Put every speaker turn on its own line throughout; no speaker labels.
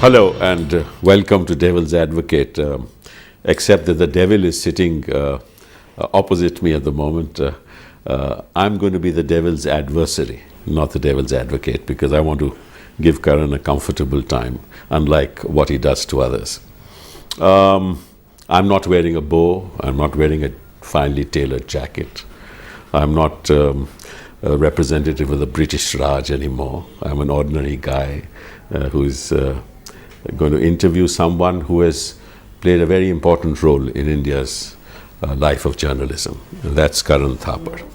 Hello and welcome to Devil's Advocate. Except that the devil is sitting opposite me at the moment. I'm going to be the devil's adversary, not the devil's advocate, because I want to give Karan a comfortable time, unlike what he does to others. I'm not wearing a bow. I'm not wearing a finely tailored jacket. I'm not a representative of the British Raj anymore. I'm an ordinary guy who is going to interview someone who has played a very important role in India's life of journalism, and that's Karan Thapar.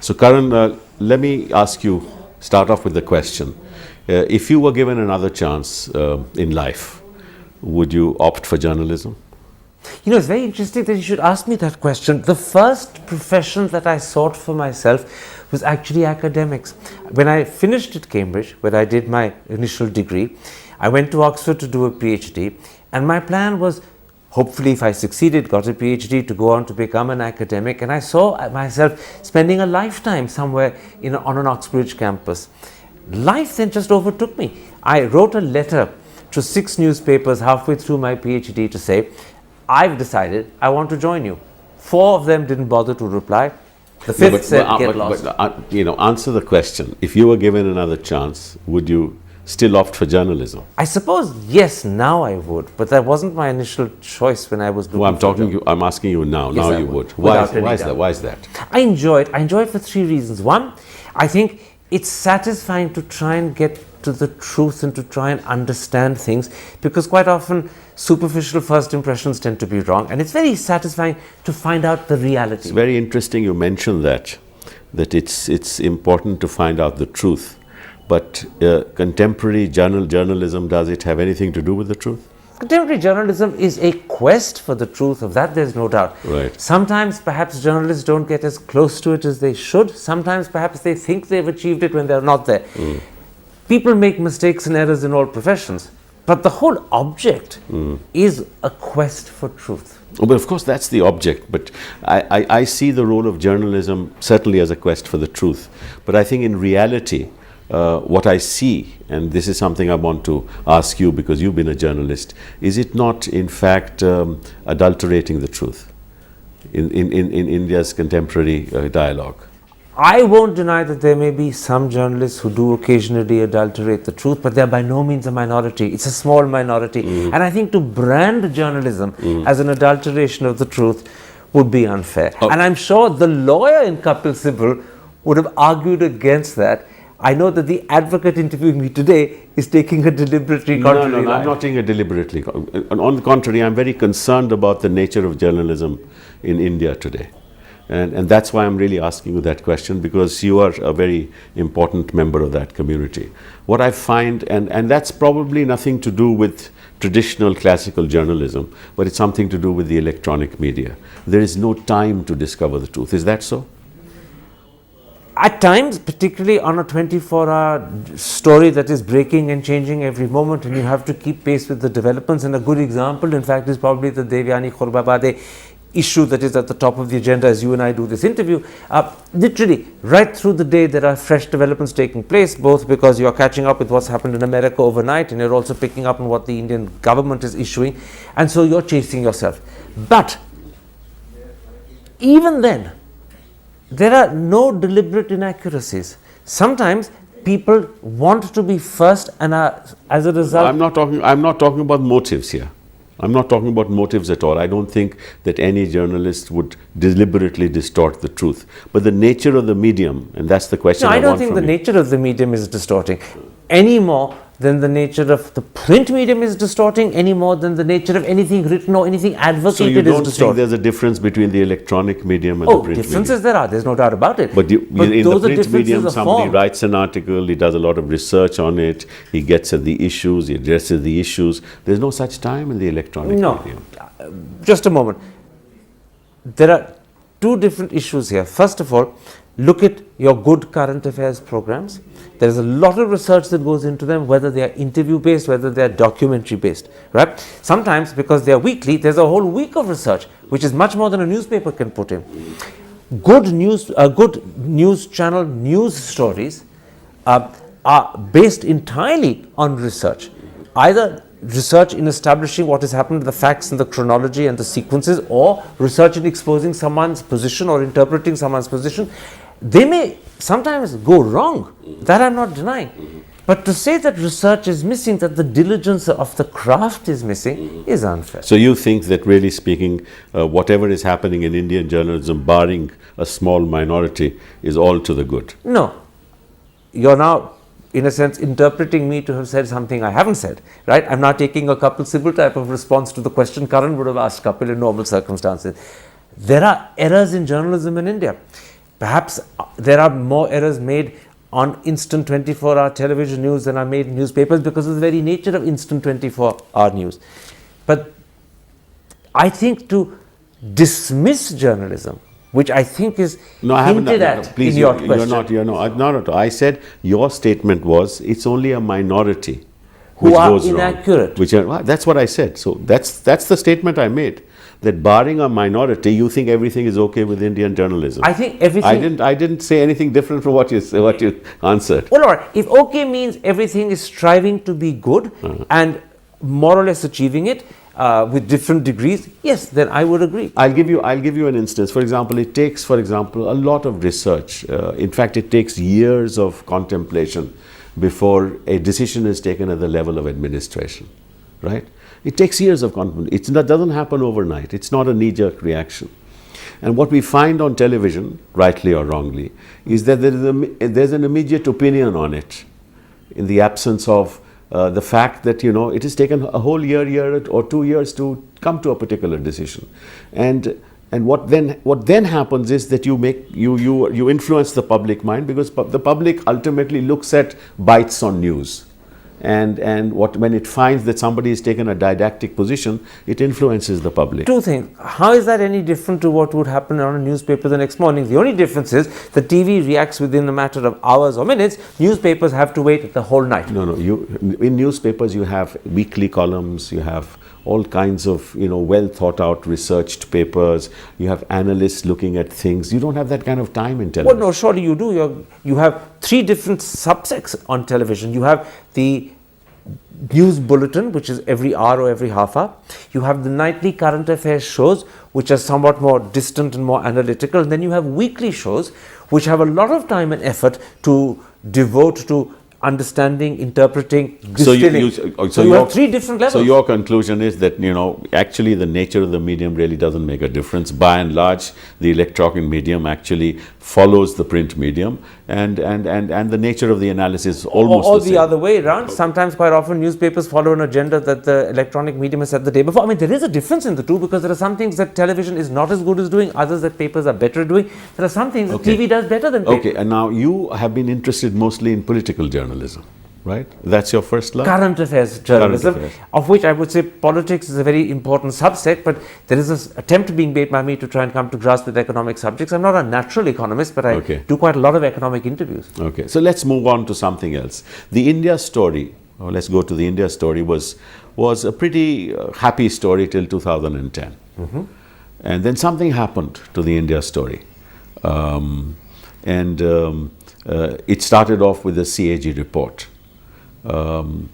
So Karan, let me ask you, start off with the question. If you were given another chance in life, would you opt for journalism?
You know, it's very interesting that you should ask me that question. The first profession that I sought for myself was actually academics. When I finished at Cambridge, where I did my initial degree, I went to Oxford to do a PhD, and my plan was, hopefully if I succeeded, got a PhD, to go on to become an academic, and I saw myself spending a lifetime somewhere on an Oxbridge campus. Life then just overtook me. I wrote a letter to 6 newspapers halfway through my PhD to say, I've decided I want to join you. 4 of them didn't bother to reply. The 5th said, get lost.
Answer the question. If you were given another chance, would you still opt for journalism?
I suppose yes, now I would, but that wasn't my initial choice when I was looking
I'm asking you now.
Yes,
now
I
you
would.
Why is that? Why is that?
I enjoy it for 3 reasons. One, I think it's satisfying to try and get to the truth and to try and understand things, because quite often superficial first impressions tend to be wrong, and it's very satisfying to find out the reality.
It's very interesting you mentioned that it's important to find out the truth. But contemporary journalism, does it have anything to do with the truth?
Contemporary journalism is a quest for the truth, of that there's no doubt.
Right.
Sometimes perhaps journalists don't get as close to it as they should. Sometimes perhaps they think they've achieved it when they're not there. People make mistakes and errors in all professions, but the whole object is a quest for truth.
Oh, but of course that's the object, but I see the role of journalism certainly as a quest for the truth. But I think in reality, what I see, and this is something I want to ask you because you've been a journalist, is it not in fact adulterating the truth in India's contemporary dialogue?
I won't deny that there may be some journalists who do occasionally adulterate the truth, but they're by no means a minority. It's a small minority. And I think to brand journalism as an adulteration of the truth would be unfair. And I'm sure the lawyer in Kapil Sibal would have argued against that. I know that the advocate interviewing me today is taking a deliberately contrary line.
No, I'm not taking a deliberately. On the contrary, I'm very concerned about the nature of journalism in India today. And that's why I'm really asking you that question, because you are a very important member of that community. What I find, and that's probably nothing to do with traditional classical journalism, but it's something to do with the electronic media. There is no time to discover the truth. Is that so?
At times, particularly on a 24-hour story that is breaking and changing every moment, and you have to keep pace with the developments. And a good example, in fact, is probably the Devyani Khorbabade issue that is at the top of the agenda as you and I do this interview. Literally, right through the day, there are fresh developments taking place, both because you're catching up with what's happened in America overnight, and you're also picking up on what the Indian government is issuing, and so you're chasing yourself. But even then, there are no deliberate inaccuracies. Sometimes people want to be first, and as a result,
I'm not talking about motives here. I'm not talking about motives at all. I don't think that any journalist would deliberately distort the truth. But the nature of the medium, and that's the question I want from you.
I don't think the nature of the medium is distorting any more than the nature of the print medium is distorting, any more than the nature of anything written or anything advocated is distorting.
So you don't think there's a difference between the electronic medium and the print medium?
Differences there are, there's no doubt about it.
But in the print medium, somebody writes an article, he does a lot of research on it, he gets at the issues, he addresses the issues. There's no such time in the electronic medium.
Just a moment. There are 2 different issues here. First of all, look at your good current affairs programs. There is a lot of research that goes into them, whether they are interview based, whether they are documentary based, right? Sometimes, because they are weekly, there's a whole week of research, which is much more than a newspaper can put in. Good news channel news stories are based entirely on research. either research in establishing what has happened, the facts and the chronology and the sequences, or research in exposing someone's position or interpreting someone's position. They may sometimes go wrong, that I'm not denying. But to say that research is missing, that the diligence of the craft is missing, is unfair.
So you think that, really speaking, whatever is happening in Indian journalism, barring a small minority, is all to the good?
No. You're now, in a sense, interpreting me to have said something I haven't said, right? I'm now taking a Kapil Sibal type of response to the question Karan would have asked Kapil in normal circumstances. There are errors in journalism in India. Perhaps there are more errors made on instant 24-hour television news than are made in newspapers because of the very nature of instant 24-hour news. But I think to dismiss journalism, which I think is hinted at in your question.
You're not at all. I said your statement was it's only a minority
who are inaccurate.
That's what I said. So that's the statement I made. That barring a minority, you think everything is okay with Indian journalism.
I think everything.
I didn't say anything different from what you answered.
Well, all right. If okay means everything is striving to be good and more or less achieving it with different degrees, yes, then I would agree.
I'll give you an instance. For example, it takes, a lot of research. In fact, it takes years of contemplation before a decision is taken at the level of administration, right? It takes years of contemplation. It doesn't happen overnight. It's not a knee-jerk reaction. And what we find on television, rightly or wrongly, is that there's an immediate opinion on it, in the absence of the fact that it has taken a whole year or 2 years to come to a particular decision. And what then happens is that you influence the public mind, because the public ultimately looks at bites on news. And when it finds that somebody has taken a didactic position, it influences the public.
Two things. How is that any different to what would happen on a newspaper the next morning? The only difference is the TV reacts within a matter of hours or minutes. Newspapers have to wait the whole night.
No. In newspapers, you have weekly columns. You have all kinds of well thought out, researched papers. You have analysts looking at things. You don't have that kind of time in television.
Well, no, surely you do. You have 3 different subsects on television. You have the news bulletin, which is every hour or every half hour. You have the nightly current affairs shows, which are somewhat more distant and more analytical. And then you have weekly shows, which have a lot of time and effort to devote to understanding, interpreting, distilling. So you have 3 different levels.
So your conclusion is that actually the nature of the medium really doesn't make a difference. By and large, the electronic medium actually follows the print medium, and the nature of the analysis is almost
or the other way around. Sometimes, quite often, newspapers follow an agenda that the electronic medium has set the day before. I mean, there is a difference in the two, because there are some things that television is not as good as doing, others that papers are better at doing. There are some things that TV does better than paper.
Okay, and now you have been interested mostly in political journalism, right? That's your first love?
Current affairs journalism, of which I would say politics is a very important subset, but there is this attempt being made by me to try and come to grasp with economic subjects. I'm not a natural economist, but I do quite a lot of economic interviews.
Okay, so let's move on to something else. The India story, let's go to the India story, was a pretty happy story till 2010. And then something happened to the India story. It started off with the CAG report. And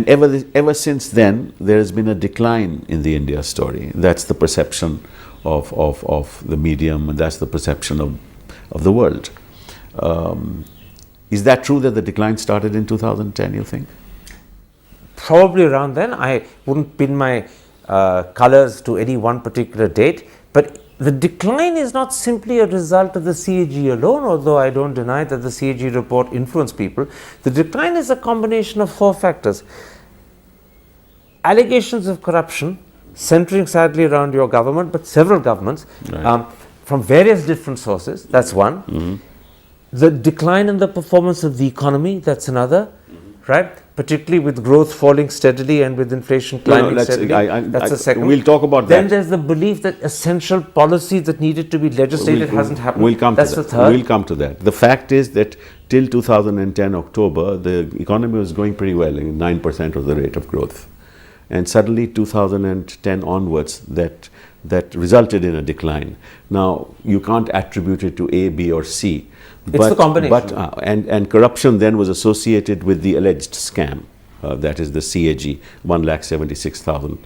ever since then, there has been a decline in the India story. That's the perception of the medium, and that's the perception of the world. Is that true that the decline started in 2010, you think?
Probably around then. I wouldn't pin my colors to any one particular date, but the decline is not simply a result of the CAG alone, although I don't deny that the CAG report influenced people. The decline is a combination of 4 factors. Allegations of corruption, centering sadly around your government, but several governments, from various different sources, that's one. The decline in the performance of the economy, that's another, right? Particularly with growth falling steadily and with inflation climbing steadily. That's the second.
We'll talk about
that. Then there's the belief that essential policy that needed to be legislated hasn't happened.
That's
the third.
We'll come to that. The fact is that till 2010 October, the economy was going pretty well, 9% of the rate of growth. And suddenly 2010 onwards, that resulted in a decline. Now, you can't attribute it to A, B or C.
It's the combination.
And corruption then was associated with the alleged scam, that is the CAG, 1,76,000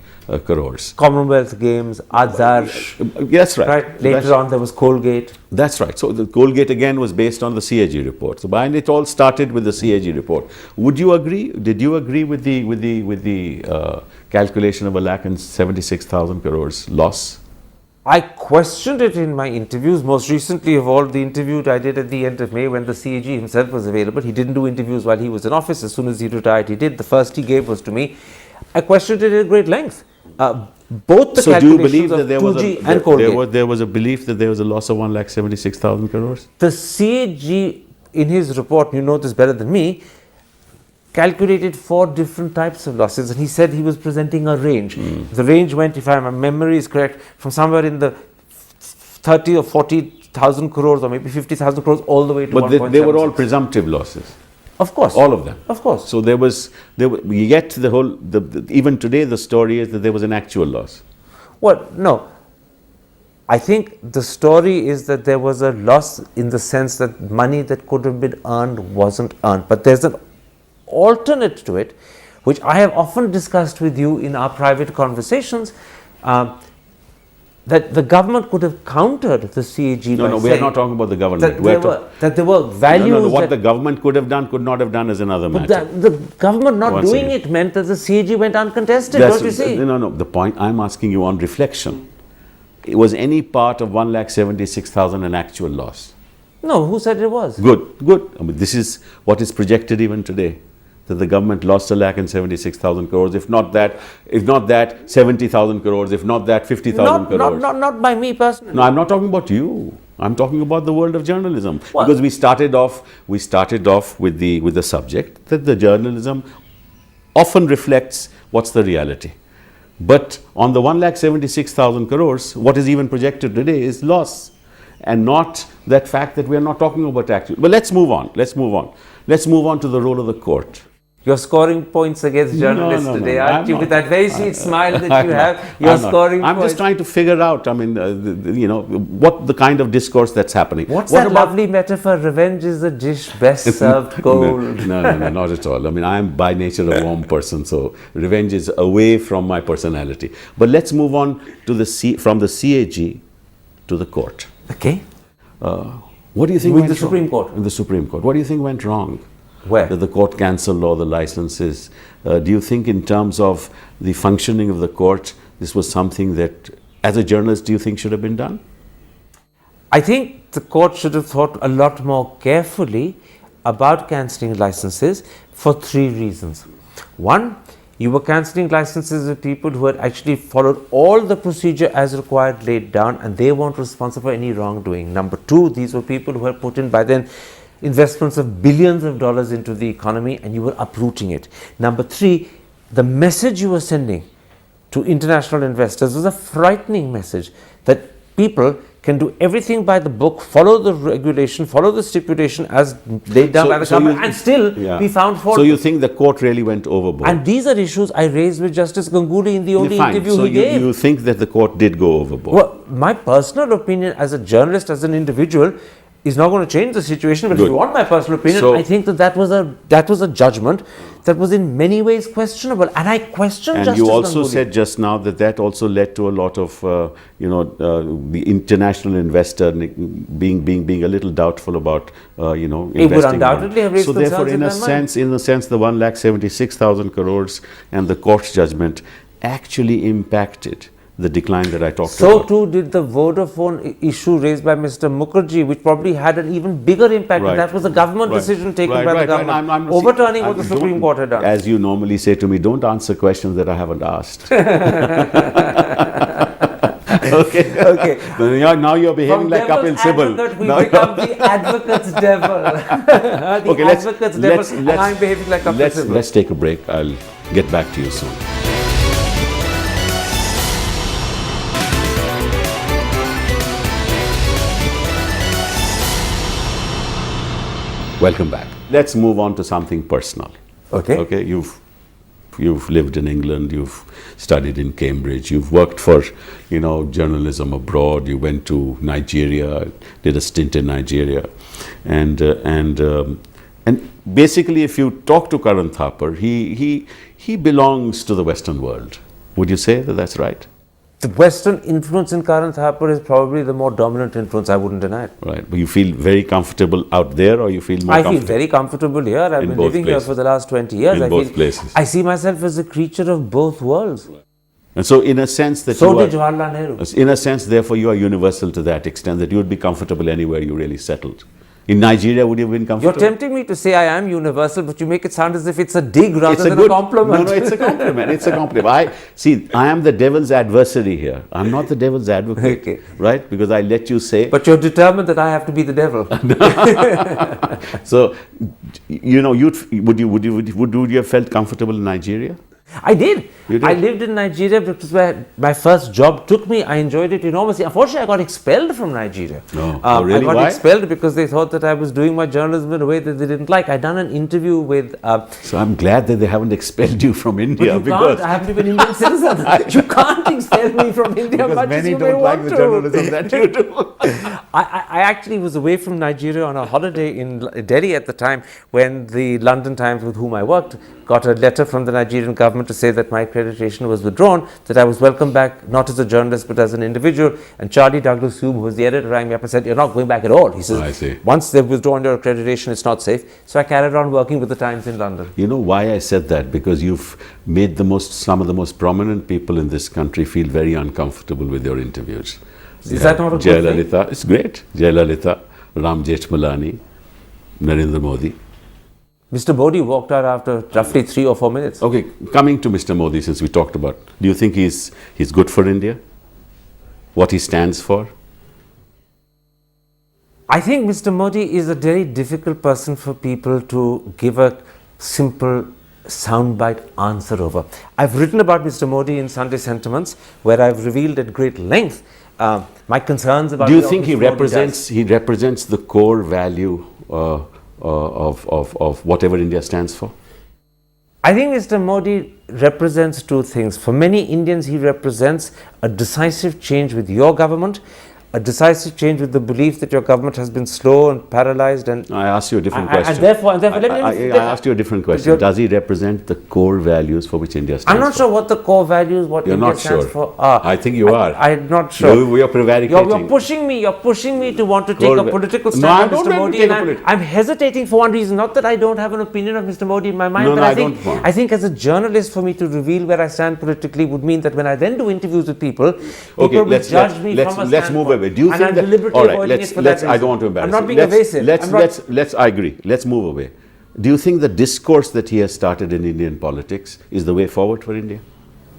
crores.
Commonwealth Games, Adarsh.
That's right.
Right. Later on, there was Colgate.
That's right. So the Colgate again was based on the CAG report. So and it all started with the CAG report. Would you agree? Did you agree with the calculation of 1,76,000 crores loss?
I questioned it in my interviews. Most recently of all, the interview I did at the end of May when the CAG himself was available. He didn't do interviews while he was in office. As soon as he retired, he did. The first he gave was to me. I questioned it at great length. Both the
So do you believe
calculations of
that there was
2G and Colgate.
there was a belief that there was a loss of 1,76,000 crores?
The CAG, in his report, you know this better than me, calculated 4 different types of losses, and he said he was presenting a range. The range went, if my memory is correct, from somewhere in the 30 or 40,000 crores or maybe 50,000 crores all the way to
But
1.76.
they were all presumptive losses.
Of course.
All of them.
Of course.
So yet the whole, even today the story is that there was an actual loss.
Well, no. I think the story is that there was a loss in the sense that money that could have been earned wasn't earned. But there's an alternate to it, which I have often discussed with you in our private conversations, that the government could have countered the CAG by
No, we are not talking about the government.
that there were values.
What the government could have done, could not have done is another matter.
The government not
Once
doing
again.
it meant that the CAG went uncontested, don't you see?
No. The point I'm asking you on reflection, was any part of 1,76,000 an actual loss?
No, who said it was?
Good. I mean, this is what is projected even today, that the government lost 1,76,000 crores. If not that, 70,000 crores. If not that, 50,000 crores.
Not by me personally.
No, I'm not talking about you. I'm talking about the world of journalism.
Well,
because we started off with the subject that the journalism often reflects what's the reality. But on the 1,76,000 crores, what is even projected today is loss, and not that fact that we are not talking about actual. But let's move on. Let's move on to the role of the court.
You're scoring points against journalists today, aren't you? With that very sweet smile that you have, you're scoring points.
I'm just trying to figure out, what the kind of discourse that's happening.
What's that lovely metaphor? Revenge is a dish best served cold.
No, not at all. I mean, I'm by nature a warm person, so revenge is away from my personality. But let's move on to from the CAG to the court.
Okay.
What do you think
With
went
the Supreme Court?
In the Supreme Court. What do you think went wrong?
Where?
That the court cancelled all the licenses. Do you think in terms of the functioning of the court, this was something that, as a journalist, do you think should have been done?
I think the court should have thought a lot more carefully about cancelling licenses for 3 reasons. One, you were cancelling licenses with people who had actually followed all the procedure as required laid down, and they weren't responsible for any wrongdoing. Number 2, these were people who had put in by then investments of billions of dollars into the economy, and you were uprooting it. Number 3, the message you were sending to international investors was a frightening message that people can do everything by the book, follow the regulation, follow the stipulation as laid down by the government, and still be found fault.
So you think the court really went overboard?
And these are issues I raised with Justice Ganguly in the only interview he gave.
So you think that the court did go overboard?
Well, my personal opinion as a journalist, as an individual, is not going to change the situation. But if you want my personal opinion, I think that was a judgment that was in many ways questionable, and I question Justice Ganguly.
And you also said just now that also led to a lot of the international investor being a little doubtful about investing.
It would undoubtedly have raised
so
concerns
therefore, in a sense, the 1,76,000 crores and the court's judgment actually impacted the decline that I talked about.
So too did the Vodafone issue raised by Mr. Mukherjee, which probably had an even bigger impact. And that was a government decision taken by the government, overturning what the Supreme Court had done.
As you normally say to me, don't answer questions that I haven't asked. Okay. Now you're behaving like Kapil Sibal.
We become the advocate's devil. Advocate's devil, and I'm behaving like Kapil Sibal.
Let's take a break. I'll get back to you soon. Welcome back. Let's move on to something personal. Okay. You've lived in England. You've studied in Cambridge. You've worked for journalism abroad. You went to Nigeria, did a stint in Nigeria, and And basically, if you talk to Karan Thapar, he belongs to the Western world. Would you say that that's right?
The Western influence in Karan Thapar is probably the more dominant influence, I wouldn't deny it.
Right. But you feel very comfortable out there, or you feel more
I feel
comfortable?
very comfortable here. I've
In
been
both
living here
places.
for the last 20 years.
In
I
both
feel,
places.
I see myself as a creature of both worlds.
And so, in a sense, that
So
you
did
are,
Jawaharlal Nehru.
in a sense, therefore, you are universal to that extent that you would be comfortable anywhere you really settled. In Nigeria, would you have been
You're
comfortable?
tempting me to say I am universal, but you make it sound as if it's a dig rather
It's a
than
good
a compliment.
No, it's a compliment. It's a compliment. I am the devil's adversary here. I'm not the devil's advocate,
Okay.
right? Because I let you say.
But you're determined that I have to be the devil.
So, you know, would you have felt comfortable in Nigeria?
I did.
You did?
I lived in Nigeria because where my first job took me. I enjoyed it enormously. Unfortunately, I got expelled from Nigeria.
Oh, really?
I got
Why?
expelled because they thought that I was doing my journalism in a way that they didn't like. I'd done an interview with.
So I'm glad that they haven't expelled you from India,
You
because
can't. I have to be an Indian citizen. You can't expel me from India much as you may want to.
that you do.
I actually was away from Nigeria on a holiday in Delhi at the time when the London Times, with whom I worked, got a letter from the Nigerian government to say that my accreditation was withdrawn, that I was welcome back not as a journalist but as an individual. And Charlie Douglas Hume, who was the editor, rang me up and said, "You're not going back at all." He says,
I see.
"Once they've withdrawn your accreditation, it's not safe." So I carried on working with the Times in London.
You know why I said that? Because you've made some of the most prominent people in this country feel very uncomfortable with your interviews.
Is that not a good thing?
Jayalalitha, it's great. Jayalalitha, Ram Jethmalani, Narendra Modi.
Mr. Modi walked out after roughly 3 or 4 minutes.
Okay, coming to Mr. Modi, since we talked about, do you think he's good for India? What he stands for?
I think Mr. Modi is a very difficult person for people to give a simple soundbite answer over. I've written about Mr. Modi in Sunday Sentiments, where I've revealed at great length my concerns about.
Do you
the
think he
office Modi does.
represents the core value of whatever India stands for?
I think Mr. Modi represents two things. For many Indians, he represents a decisive change with your government, a decisive change with the belief that your government has been slow and paralyzed. And
I asked you a different question.
And therefore,
I asked you a different question. Does he represent the core values for which India stands
I'm not
for?
sure what the core values, what
You're
India
not
stands
sure.
for are.
I think you are.
I'm not sure.
You're prevaricating.
You're pushing me to want to take
Core
a political
No,
stand
I
on
don't
Mr.
want to
Modi.
take a
And
politi-
I'm hesitating for one reason. Not that I don't have an opinion of Mr. Modi in my mind,
No,
but
no,
I
I
think,
don't want.
I think as a journalist, for me to reveal where I stand politically would mean that when I then do interviews with people, will judge me from a
let's move
standpoint.
away. Do you
And
think
I'm
that?
deliberately
All right,
avoiding it for that
I don't
reason.
want to embarrass
I'm not
you.
being evasive.
I agree. Let's move away. Do you think the discourse that he has started in Indian politics is the way forward for India?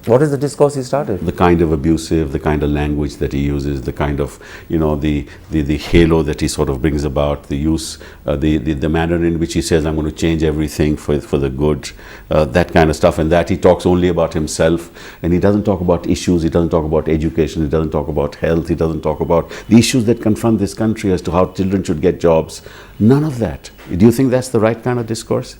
What is the discourse he started?
The kind of abusive, the kind of language that he uses, the kind of, the halo that he sort of brings about, the use, the manner in which he says, I'm going to change everything for the good, that kind of stuff. And that he talks only about himself, and he doesn't talk about issues, he doesn't talk about education, he doesn't talk about health, he doesn't talk about the issues that confront this country as to how children should get jobs. None of that. Do you think that's the right kind of discourse?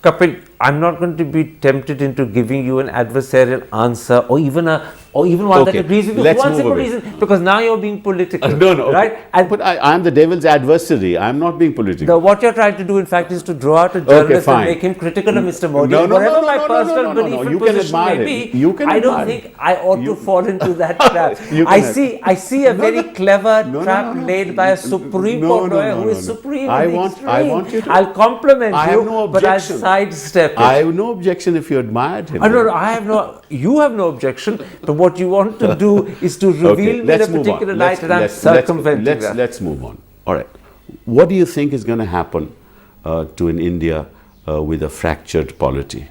Kapil, I'm not going to be tempted into giving you an adversarial answer or even one that
Okay,
agrees with you
let's
for one
move
simple
away.
reason, because now you're being political.
No.
Right? And
But I'm the devil's adversary. I'm not being political.
what you're trying to do, in fact, is to draw out a journalist and
fine.
make him critical of Mr. Modi.
No,
Whatever my
no,
personal
no.
belief and
You can
position
admire
may
him.
be,
You can
I don't
admire
think I ought to fall into that trap.
You can
I see a very clever
No,
trap
no.
laid by a Supreme
No,
Court
no,
lawyer
no,
who
no,
is
no.
supreme
I
in the
want
extreme.
you to-
I'll compliment
I
you,
have no
but I'll
objection.
sidestep it.
I have no objection if you admired him.
You have no objection, but what you want to do is to reveal me in a
let's move on.
particular light, and I'm
Let's-
circumventing that.
Let's move on. All right. What do you think is going to happen to an India with a fractured polity?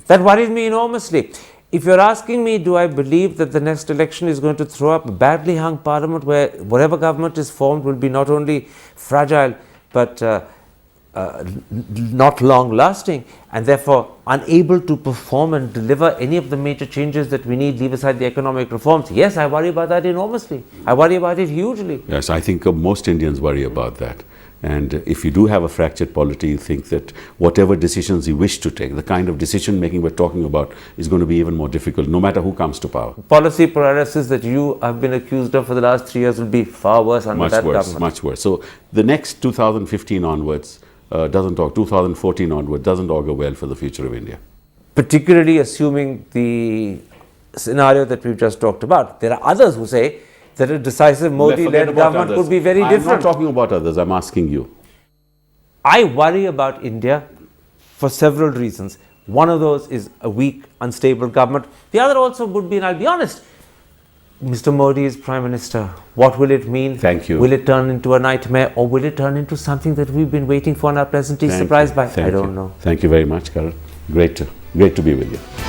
That worries me enormously. If you're asking me, do I believe that the next election is going to throw up a badly hung parliament where whatever government is formed will be not only fragile but not long lasting, and therefore unable to perform and deliver any of the major changes that we need, leave aside the economic reforms? Yes, I worry about that enormously. I worry about it hugely.
Yes, I think most Indians worry about that. And if you do have a fractured polity, you think that whatever decisions you wish to take, the kind of decision making we're talking about, is going to be even more difficult, no matter who comes to power.
Policy paralysis that you have been accused of for the last 3 years will be far worse under that government.
Much worse. So the next 2015 onwards, doesn't augur, 2014 onward, doesn't augur well for the future of India.
Particularly assuming the scenario that we've just talked about. There are others who say that a decisive Modi-led government could be very different.
I'm not talking about others, I'm asking you.
I worry about India for several reasons. One of those is a weak, unstable government. The other also would be, and I'll be honest, Mr. Modi is Prime Minister. What will it mean?
Thank you.
Will it turn into a nightmare, or will it turn into something that we've been waiting for and are pleasantly surprised by? I don't know.
Thank you very much, Karan. Great to be with you.